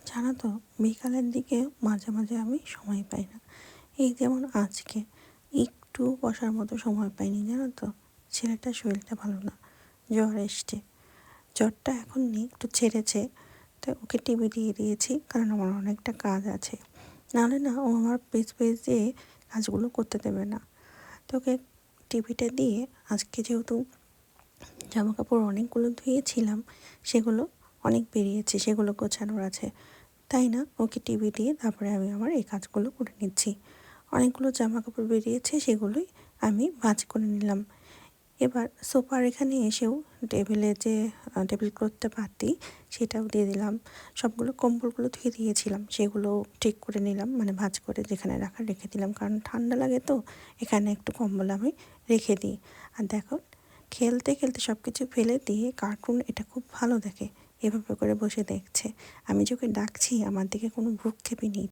জানো তো, বিকালের দিকে মাঝে মাঝে আমি সময় পাই না। এই যেমন আজকে একটু বসার মতো সময় পাইনি, জানো তো। ছেলেটার শরীরটা ভালো না, জ্বর এসছে। জ্বরটা এখন নেই, একটু ছেড়েছে। তো ওকে টিভি দিয়ে দিয়েছি, কারণ আমার অনেকটা কাজ আছে। নাহলে না ও আমার পেজ পেজ দিয়ে কাজগুলো করতে দেবে না। তো ওকে টিভিটা দিয়ে আজকে যেহেতু জামা কাপড় অনেকগুলো ধুয়েছিলাম, সেগুলো অনেক বেরিয়েছে, সেগুলো গোছানোর আছে। তাই না, ওকে টিভি দিয়ে তারপরে আমি আমার এই কাজগুলো করে নিচ্ছি। অনেকগুলো জামা কাপড় বেরিয়েছে, সেগুলোই আমি ভাঁজ করে নিলাম। এবার সোফার এখানে এসেও টেবিলে যে টেবিল ক্লথটা পাতি, সেটাও দিয়ে দিলাম। সবগুলো কম্বলগুলো ধুয়ে দিয়েছিলাম, সেগুলো ঠিক করে নিলাম, মানে ভাঁজ করে যেখানে রাখার রেখে দিলাম, কারণ ঠান্ডা লাগে তো এখানে একটু কম্বল আমি রেখে দিই। আর দেখো, খেলতে খেলতে সব কিছু ফেলে দিয়ে কার্টুন এটা খুব ভালো দেখে, এভাবে করে বসে দেখছে। আমি যে ওকে ডাকছি, আমার দিকে কোনো ভ্রুক্ষেপই নেই।